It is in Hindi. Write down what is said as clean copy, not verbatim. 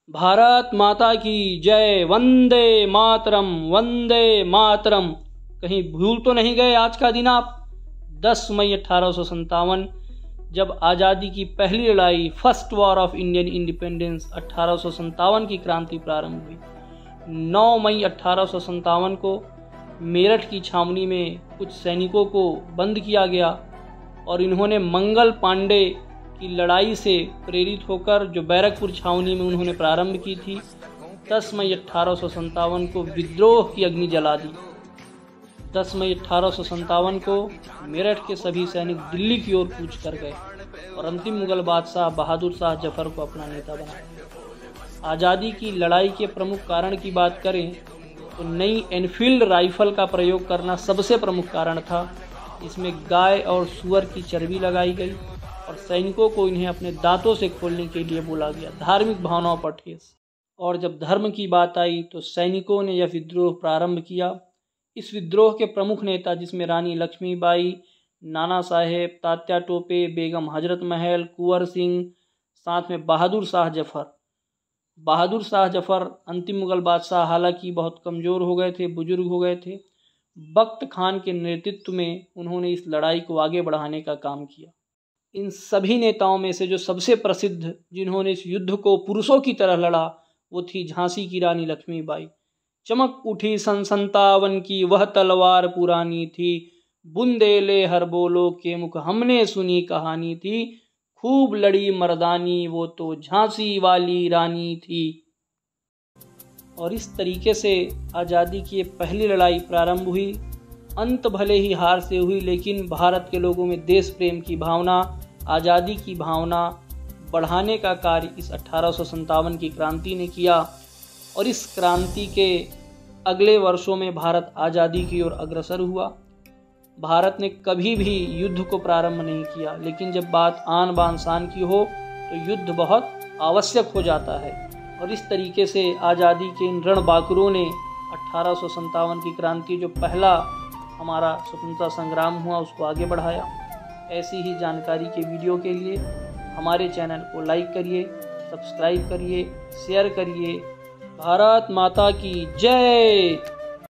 भारत माता की जय। वंदे मातरम, वंदे मातरम। कहीं भूल तो नहीं गए आज का दिन आप? 10 मई 1857 जब आज़ादी की पहली लड़ाई, first war of Indian independence 1857 की क्रांति प्रारंभ हुई। 9 मई 1857 को मेरठ की छावनी में कुछ सैनिकों को बंद किया गया और इन्होंने मंगल पांडे की लड़ाई से प्रेरित होकर जो बैरकपुर छावनी में उन्होंने प्रारंभ की थी, 10 मई 1857 को विद्रोह की अग्नि जला दी। 10 मई 1857 को मेरठ के सभी सैनिक दिल्ली की ओर कूच कर गए और अंतिम मुगल बादशाह बहादुर शाह जफर को अपना नेता बनाया। आज़ादी की लड़ाई के प्रमुख कारण की बात करें तो नई एनफील्ड राइफल का प्रयोग करना सबसे प्रमुख कारण था। इसमें गाय और सूअर की चर्बी लगाई गई और सैनिकों को इन्हें अपने दांतों से खोलने के लिए बोला गया, धार्मिक भावनाओं पर ठेस। और जब धर्म की बात आई तो सैनिकों ने यह विद्रोह प्रारंभ किया। इस विद्रोह के प्रमुख नेता, जिसमें रानी लक्ष्मीबाई, नाना साहेब, तात्या टोपे, बेगम हजरत महल, कुंवर सिंह, साथ में बहादुर शाह जफर। बहादुर शाह जफर अंतिम मुगल बादशाह हालांकि बहुत कमज़ोर हो गए थे, बुजुर्ग हो गए थे। बख्त खान के नेतृत्व में उन्होंने इस लड़ाई को आगे बढ़ाने का काम किया। इन सभी नेताओं में से जो सबसे प्रसिद्ध, जिन्होंने इस युद्ध को पुरुषों की तरह लड़ा, वो थी झांसी की रानी लक्ष्मीबाई। चमक उठी सन 57 की वह तलवार पुरानी थी, बुंदेले हर बोलो के मुख हमने सुनी कहानी थी, खूब लड़ी मर्दानी वो तो झांसी वाली रानी थी। और इस तरीके से आज़ादी की पहली लड़ाई प्रारंभ हुई। अंत भले ही हार से हुई, लेकिन भारत के लोगों में देश प्रेम की भावना, आज़ादी की भावना बढ़ाने का कार्य इस 1857 की क्रांति ने किया। और इस क्रांति के अगले वर्षों में भारत आज़ादी की ओर अग्रसर हुआ। भारत ने कभी भी युद्ध को प्रारंभ नहीं किया, लेकिन जब बात आन बान शान की हो तो युद्ध बहुत आवश्यक हो जाता है। और इस तरीके से आज़ादी के इन रणबांकुरों ने 1857 की क्रांति, जो पहला हमारा स्वतंत्रता संग्राम हुआ, उसको आगे बढ़ाया। ऐसी ही जानकारी के वीडियो के लिए हमारे चैनल को लाइक करिए, सब्सक्राइब करिए, शेयर करिए। भारत माता की जय।